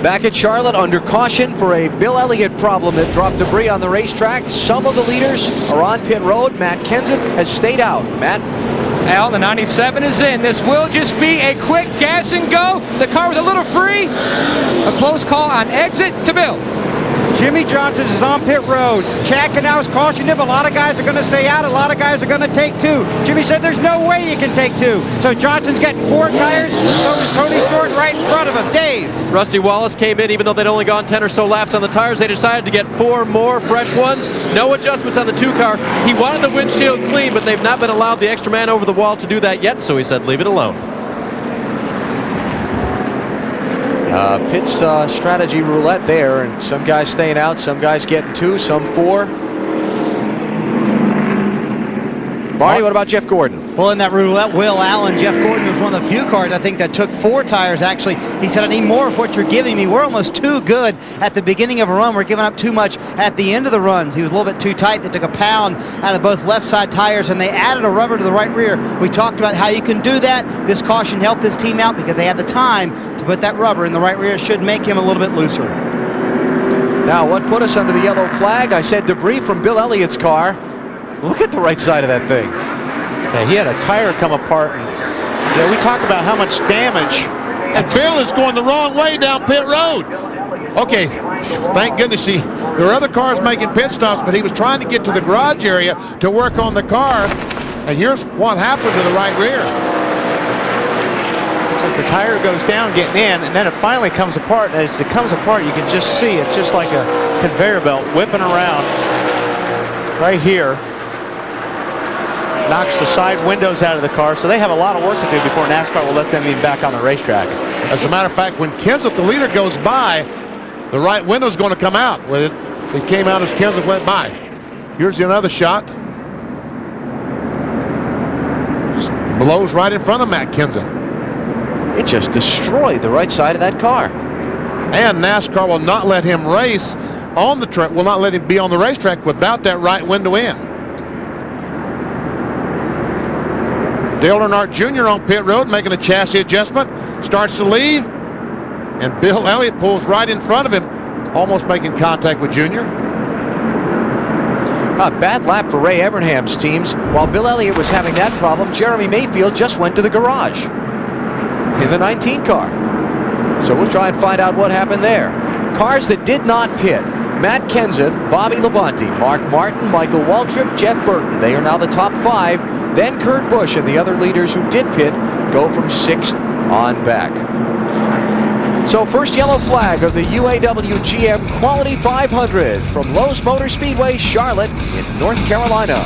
Back at Charlotte, under caution for a Bill Elliott problem that dropped debris on the racetrack. Some of the leaders are on pit road. Matt Kenseth has stayed out. Matt? Al, the 97 is in. This will just be a quick gas and go. The car was a little free. A close call on exit to Bill. Jimmy Johnson is on pit road. Chad Canals cautioned him. A lot of guys are going to stay out. A lot of guys are going to take two. Jimmy said there's no way you can take two. So Johnson's getting 4 tires. So is Tony Stewart right in front of him. Dave. Rusty Wallace came in, even though they'd only gone 10 or so laps on the tires. They decided to get 4 more fresh ones. No adjustments on the 2 car. He wanted the windshield clean, but they've not been allowed the extra man over the wall to do that yet, so he said leave it alone. Pit's strategy roulette there, and some guys staying out, some guys getting 2, some 4. Barney, what about Jeff Gordon? Well, in that roulette, Will Allen, Jeff Gordon was one of the few cars, I think, that took 4 tires, actually. He said, I need more of what you're giving me. We're almost too good at the beginning of a run. We're giving up too much at the end of the runs. He was a little bit too tight. They took a pound out of both left side tires, and they added a rubber to the right rear. We talked about how you can do that. This caution helped this team out because they had the time to put that rubber in the right rear. It should make him a little bit looser. Now, what put us under the yellow flag? I said debris from Bill Elliott's car. Look at the right side of that thing. Yeah, he had a tire come apart, and we talk about how much damage. And Bill is going the wrong way down pit road. Okay, thank goodness there were other cars making pit stops, but he was trying to get to the garage area to work on the car. And here's what happened to the right rear. Looks like the tire goes down getting in, and then it finally comes apart. As it comes apart, you can just see it's just like a conveyor belt whipping around right here. Knocks the side windows out of the car, so they have a lot of work to do before NASCAR will let them be back on the racetrack. As a matter of fact, when Kenseth, the leader, goes by, the right window's going to come out. It came out as Kenseth went by. Here's another shot. Just blows right in front of Matt Kenseth. It just destroyed the right side of that car. And NASCAR will not let him race on the track, will not let him be on the racetrack without that right window in. Dale Earnhardt Jr. on pit road making a chassis adjustment, starts to leave, and Bill Elliott pulls right in front of him, almost making contact with Jr. A bad lap for Ray Evernham's teams. While Bill Elliott was having that problem, Jeremy Mayfield just went to the garage in the 19 car. So we'll try and find out what happened there. Cars that did not pit: Matt Kenseth, Bobby Labonte, Mark Martin, Michael Waltrip, Jeff Burton. They are now the top 5. Then Kurt Busch and the other leaders who did pit go from 6th on back. So first yellow flag of the UAW GM Quality 500 from Lowe's Motor Speedway, Charlotte in North Carolina.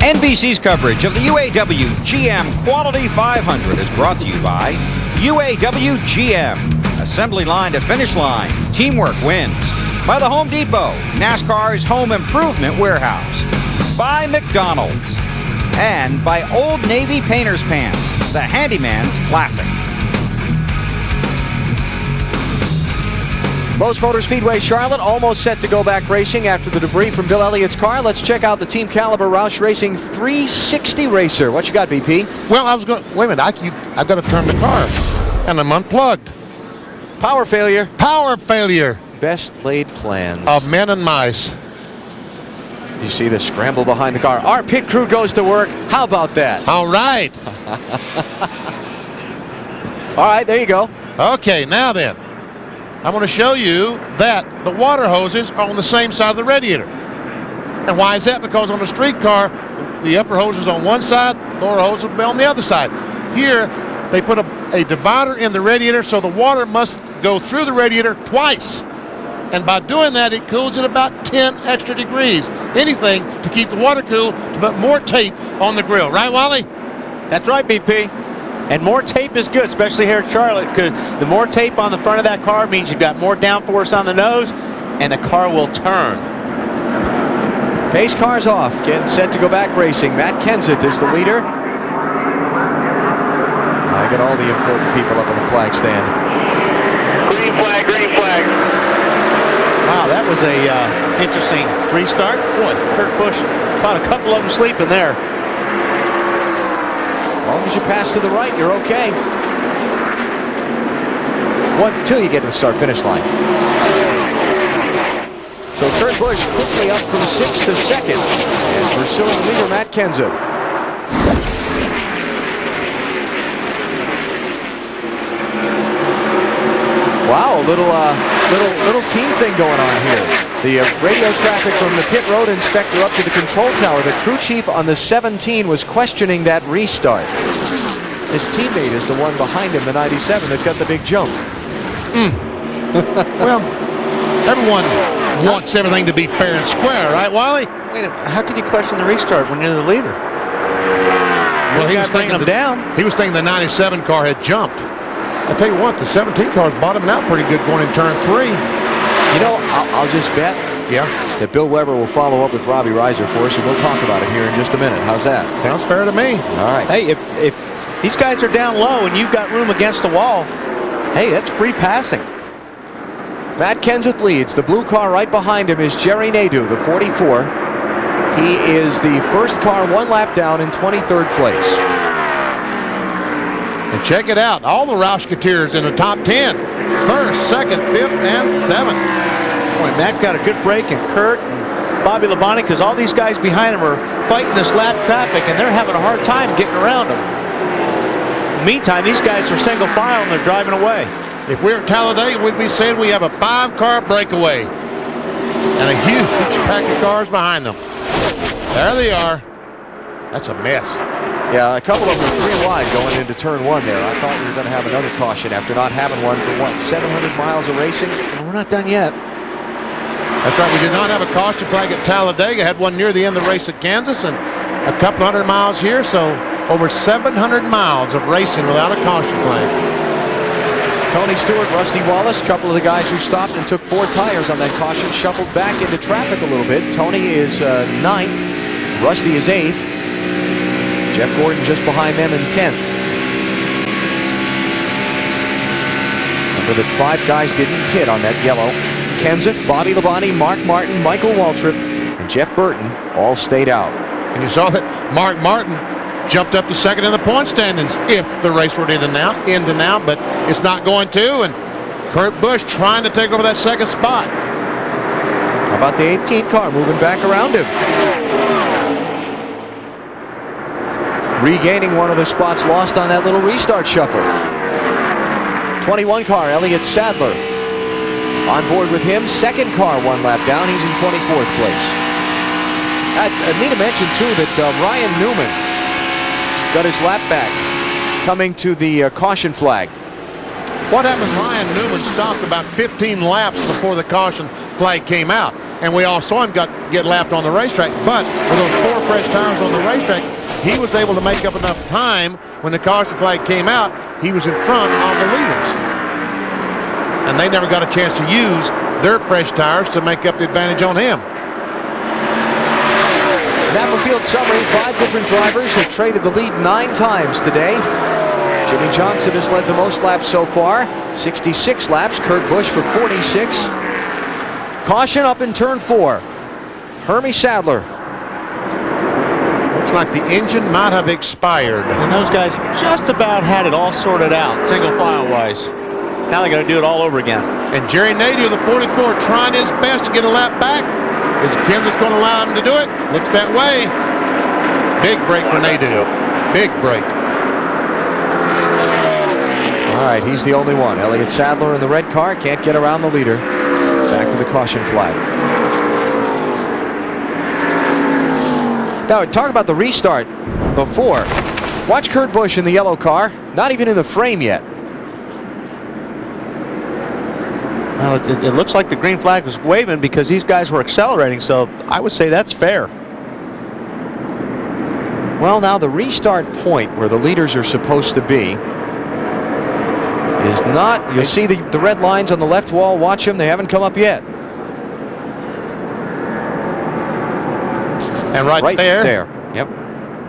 NBC's coverage of the UAW GM Quality 500 is brought to you by UAW GM. Assembly line to finish line, teamwork wins. By the Home Depot, NASCAR's home improvement warehouse. By McDonald's. And by Old Navy Painter's Pants, the handyman's classic. Lowe's Motor Speedway, Charlotte, almost set to go back racing after the debris from Bill Elliott's car. Let's check out the Team Caliber Roush Racing 360 racer. What you got, BP? Well, I was going, wait a minute, I've got to turn the car, and I'm unplugged. Power failure. Power failure. Best laid plans of men and mice. You see the scramble behind the car. Our pit crew goes to work. How about that? All right. All right, there you go. Okay, now then. I'm going to show you that the water hoses are on the same side of the radiator. And why is that? Because on a street car, the upper hose is on one side, lower hose will be on the other side. Here, they put a divider in the radiator, so the water must go through the radiator twice. And by doing that, it cools at about 10 extra degrees. Anything to keep the water cool, to put more tape on the grill. Right, Wally? That's right, BP. And more tape is good, especially here at Charlotte, because the more tape on the front of that car means you've got more downforce on the nose, and the car will turn. Pace car's off, getting set to go back racing. Matt Kenseth is the leader. I got all the important people up on the flag stand. Green flag, green flag. Wow, that was a interesting restart. Boy, Kurt Busch caught a couple of them sleeping there. As long as you pass to the right, you're okay. 1-2, you get to the start-finish line. So Kurt Busch quickly up from 6th to 2nd, and pursuing leader Matt Kenseth. Wow, a little team thing going on here. The radio traffic from the pit road inspector up to the control tower. The crew chief on the 17 was questioning that restart. His teammate is the one behind him, the 97, that got the big jump. Well, everyone wants everything to be fair and square, right, Wiley? Wait a minute, how can you question the restart when you're the leader? Well, he was bringing them down. He was thinking the 97 car had jumped. I'll tell you what, the 17 car's bottoming out pretty good going in turn 3. You know, I'll just bet that Bill Weber will follow up with Robbie Reiser for us, and we'll talk about it here in just a minute. How's that? Sounds fair to me. All right. Hey, if these guys are down low and you've got room against the wall, hey, that's free passing. Matt Kenseth leads. The blue car right behind him is Jerry Nadeau, the 44. He is the first car one lap down in 23rd place. And check it out, all the Roushketeers in the top 10. First, second, fifth, and seventh. Boy, Matt got a good break, and Kurt and Bobby Labonte, because all these guys behind him are fighting this lap traffic, and they're having a hard time getting around him. Meantime, these guys are single file, and they're driving away. If we were at Talladega, we'd be saying we have a 5-car breakaway and a huge pack of cars behind them. There they are. That's a mess. Yeah, a couple of them were 3 wide going into turn 1 there. I thought we were going to have another caution after not having one for, 700 miles of racing? And we're not done yet. That's right, we did not have a caution flag at Talladega. Had one near the end of the race at Kansas and a couple hundred miles here, so over 700 miles of racing without a caution flag. Tony Stewart, Rusty Wallace, a couple of the guys who stopped and took 4 tires on that caution, shuffled back into traffic a little bit. Tony is 9th, Rusty is 8th. Jeff Gordon just behind them in 10th. Remember that 5 guys didn't pit on that yellow. Kenseth, Bobby Labonte, Mark Martin, Michael Waltrip, and Jeff Burton all stayed out. And you saw that Mark Martin jumped up to second in the point standings if the race were to end now, but it's not going to. And Kurt Busch trying to take over that second spot. How about the 18 car moving back around him? Regaining one of the spots lost on that little restart shuffle. 21 car, Elliott Sadler. On board with him, second car 1 lap down. He's in 24th place. I need to mention, too, that Ryan Newman got his lap back coming to the caution flag. What happened? Ryan Newman stopped about 15 laps before the caution flag came out. And we all saw him get lapped on the racetrack. But with those 4 fresh tires on the racetrack, he was able to make up enough time when the caution flag came out. He was in front of the leaders. And they never got a chance to use their fresh tires to make up the advantage on him. Napa Field summary, 5 different drivers have traded the lead 9 times today. Jimmy Johnson has led the most laps so far, 66 laps. Kurt Busch for 46. Caution up in turn 4. Hermie Sadler. Looks like the engine might have expired. And those guys just about had it all sorted out, single file wise. Now they got to do it all over again. And Jerry Nadeau, the 44, trying his best to get a lap back. Is Kenseth going to allow him to do it? Looks that way. Big break for Nadeau. Big break. All right, he's the only one. Elliott Sadler in the red car can't get around the leader. Back to the caution flag. Now, talk about the restart before. Watch Kurt Busch in the yellow car. Not even in the frame yet. Well, it looks like the green flag was waving because these guys were accelerating, so I would say that's fair. Well, now the restart point where the leaders are supposed to be is not. You'll see the red lines on the left wall. Watch them. They haven't come up yet. And right there. Yep.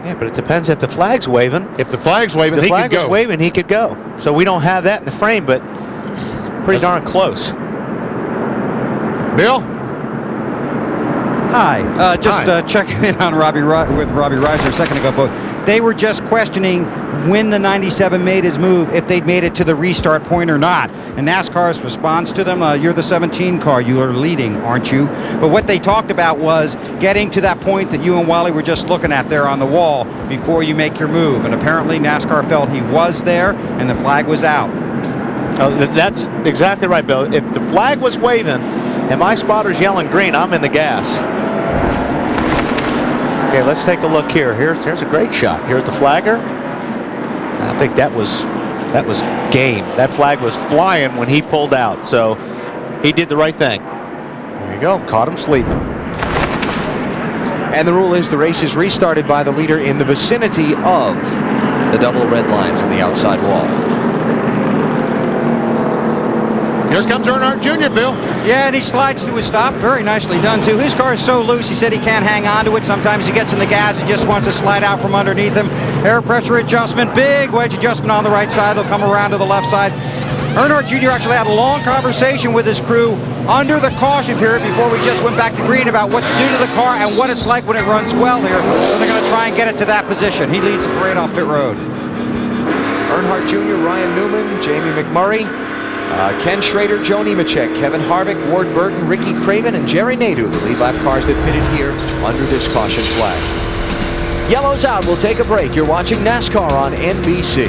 Yeah, but it depends if the flag's waving. If the flag's waving, If the he flag could was go. waving, he could go. So we don't have that in the frame, but it's pretty darn close. Bill? Hi. Just Hi. checking in on Robbie Reiser a second ago. But they were just questioning when the 97 made his move, if they'd made it to the restart point or not. And NASCAR's response to them, you're the 17 car, you are leading, aren't you? But what they talked about was getting to that point that you and Wally were just looking at there on the wall before you make your move. And apparently NASCAR felt he was there and the flag was out. Oh, that's exactly right, Bill. If the flag was waving and my spotter's yelling green, I'm in the gas. Okay, let's take a look here. Here's a great shot. Here's the flagger. I think that was game. That flag was flying when he pulled out, so he did the right thing. There you go. Caught him sleeping. And the rule is the race is restarted by the leader in the vicinity of the double red lines on the outside wall. Here comes Earnhardt Jr., Bill. Yeah, and he slides to a stop. Very nicely done, too. His car is so loose, he said he can't hang on to it. Sometimes he gets in the gas and just wants to slide out from underneath him. Air pressure adjustment, big wedge adjustment on the right side. They'll come around to the left side. Earnhardt Jr. actually had a long conversation with his crew under the caution period before we just went back to green about what to do to the car and what it's like when it runs well here. So they're going to try and get it to that position. He leads the parade off pit road. Earnhardt Jr., Ryan Newman, Jamie McMurray, Ken Schrader, Joe Nemechek, Kevin Harvick, Ward Burton, Ricky Craven, and Jerry Nadeau, the lead lap cars that pitted here under this caution flag. Yellow's out. We'll take a break. You're watching NASCAR on NBC.